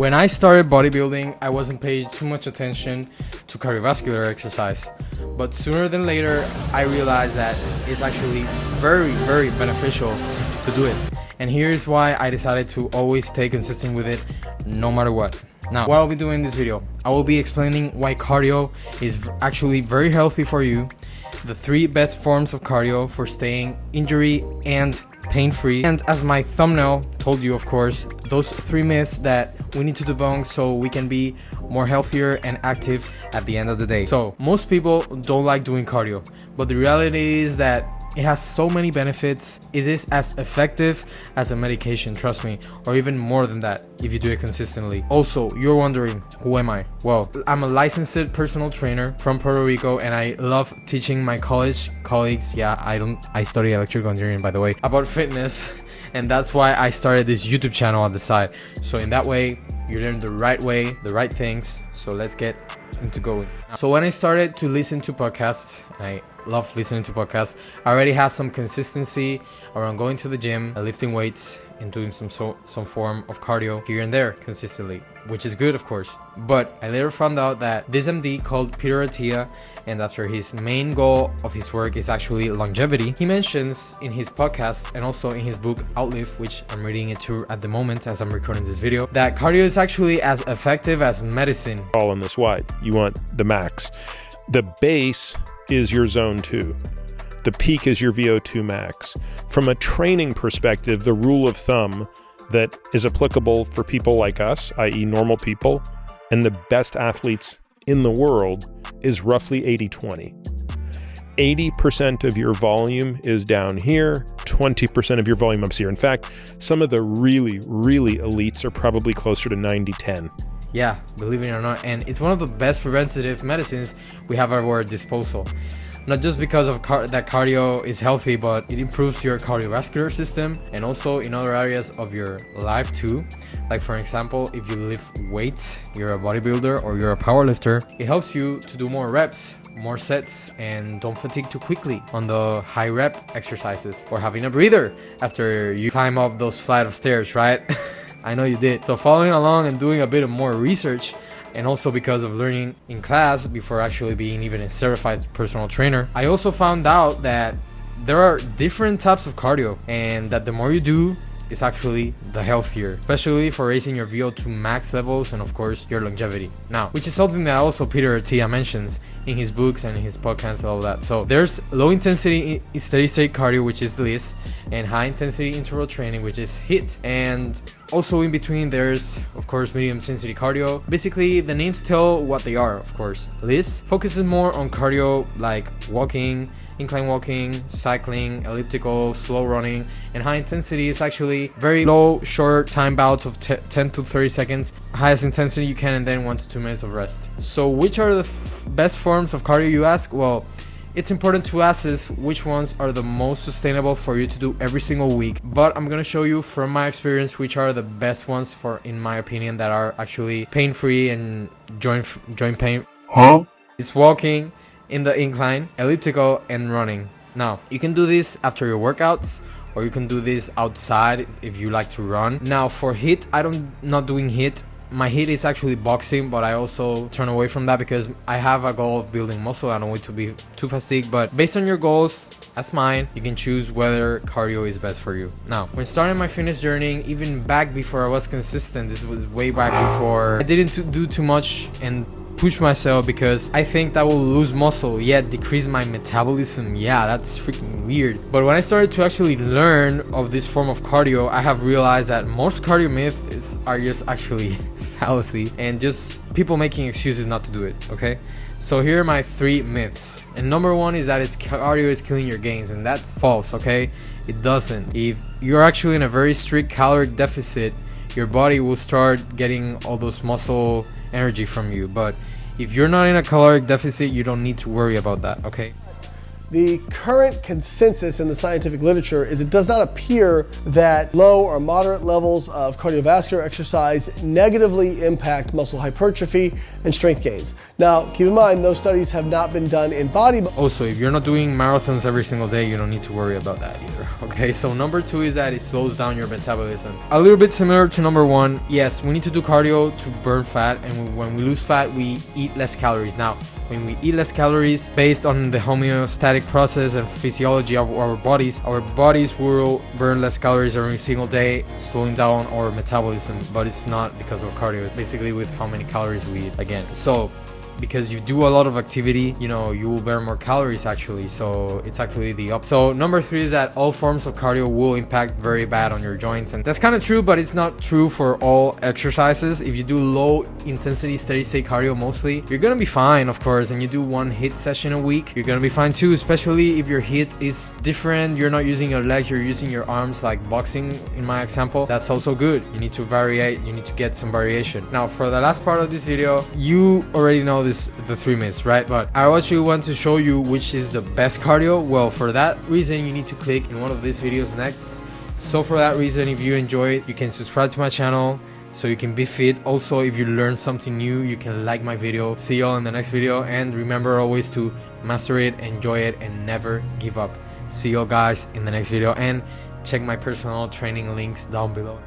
When I started bodybuilding, I wasn't paying too much attention to cardiovascular exercise. But sooner than later, I realized that it's actually very, very beneficial to do it. And here's why I decided to always stay consistent with it, no matter what. Now, what I'll be doing in this video, I will be explaining why cardio is actually very healthy for you, the 3 best forms of cardio for staying injury and pain-free, and as my thumbnail told you, of course, those 3 myths that we need to debunk so we can be more healthier and active at the end of the day. So most people don't like doing cardio, but the reality is that it has so many benefits. It is as effective as a medication, trust me, or even more than that if you do it consistently. Also, you're wondering, who am I? Well, I'm a licensed personal trainer from Puerto Rico, and I love teaching my college colleagues, I study electrical engineering, by the way, about fitness. And that's why I started this YouTube channel on the side. So in that way, you learn the right way, the right things. So let's get into going. So when I started to listen to podcasts, I love listening to podcasts, I already had some consistency around going to the gym, lifting weights, and doing some form of cardio here and there consistently, which is good, of course. But I later found out that this MD called Peter Attia, and after his main goal of his work is actually longevity, he mentions in his podcast and also in his book Outlive, which I'm reading it too at the moment as I'm recording this video, that cardio is actually as effective as medicine. All in this wide, you want the max. The base is your zone 2. The peak is your VO2 max. From a training perspective, the rule of thumb that is applicable for people like us, i.e. normal people, and the best athletes in the world is roughly 80-20. 80% of your volume is down here, 20% of your volume up here. In fact, some of the really, really elites are probably closer to 90-10. Yeah, believe it or not, and it's one of the best preventative medicines we have at our disposal. Not just because of that cardio is healthy, but it improves your cardiovascular system and also in other areas of your life too. Like for example, if you lift weights, you're a bodybuilder or you're a powerlifter, it helps you to do more reps, more sets, and don't fatigue too quickly on the high rep exercises, or having a breather after you climb up those flight of stairs, right? I know you did. So following along and doing a bit of more research, and also because of learning in class before actually being even a certified personal trainer, I also found out that there are different types of cardio, and that the more you do is actually the healthier, especially for raising your VO2 max levels and of course your longevity. Now, which is something that also Peter Attia mentions in his books and in his podcasts and all that. So there's low intensity steady state cardio, which is LISS, and high intensity interval training, which is HIIT, and also in between there's of course medium intensity cardio. Basically the names tell what they are. Of course, LISS focuses more on cardio like walking, incline walking, cycling, elliptical, slow running, and high intensity is actually very low, short time bouts of 10 to 30 seconds, highest intensity you can, and then 1 to 2 minutes of rest. So which are the best forms of cardio, you ask? Well, it's important to ask is which ones are the most sustainable for you to do every single week. But I'm gonna show you from my experience which are the best ones for, in my opinion, that are actually pain-free and joint pain. It's walking in the incline, elliptical, and running. Now, you can do this after your workouts, or you can do this outside if you like to run. Now, for HIIT, I'm not doing HIIT. My HIIT is actually boxing, but I also turn away from that because I have a goal of building muscle. I don't want to be too fatigued, but based on your goals, as mine, you can choose whether cardio is best for you. Now, when starting my fitness journey, even back before I was consistent, this was way back before, I didn't do too much and push myself because I think that will lose muscle, yet decrease my metabolism. Yeah, that's freaking weird. But when I started to actually learn of this form of cardio, I have realized that most cardio myths are just actually fallacy and just people making excuses not to do it, okay? So here are my 3 myths. And number 1 is that cardio is killing your gains, and that's false, okay? It doesn't. If you're actually in a very strict caloric deficit, your body will start getting all those muscle energy from you. But if you're not in a caloric deficit, you don't need to worry about that, okay? The current consensus in the scientific literature is it does not appear that low or moderate levels of cardiovascular exercise negatively impact muscle hypertrophy and strength gains. Now, keep in mind, those studies have not been done in body. Also, if you're not doing marathons every single day, you don't need to worry about that either. Okay, so number 2 is that it slows down your metabolism. A little bit similar to number 1. Yes, we need to do cardio to burn fat, and when we lose fat, we eat less calories. Now, when we eat less calories based on the homeostatic process and physiology of our bodies will burn less calories every single day, slowing down our metabolism. But it's not because of cardio, it's basically with how many calories we eat again. So because you do a lot of activity, you know, you will burn more calories actually. So it's actually the opposite. So number 3 is that all forms of cardio will impact very bad on your joints. And that's kind of true, but it's not true for all exercises. If you do low intensity steady state cardio mostly, you're gonna be fine, of course. And you do 1 HIIT session a week, you're gonna be fine too, especially if your HIIT is different. You're not using your legs, you're using your arms, like boxing in my example. That's also good. You need to vary, you need to get some variation. Now for the last part of this video, you already know the 3 myths, right? But I actually want to show you which is the best cardio. Well, for that reason, you need to click in one of these videos next. So for that reason, if you enjoy it, you can subscribe to my channel so you can be fit. Also, if you learn something new, you can like my video. See y'all in the next video, and remember always to master it, enjoy it, and never give up. See y'all guys in the next video, and check my personal training links down below.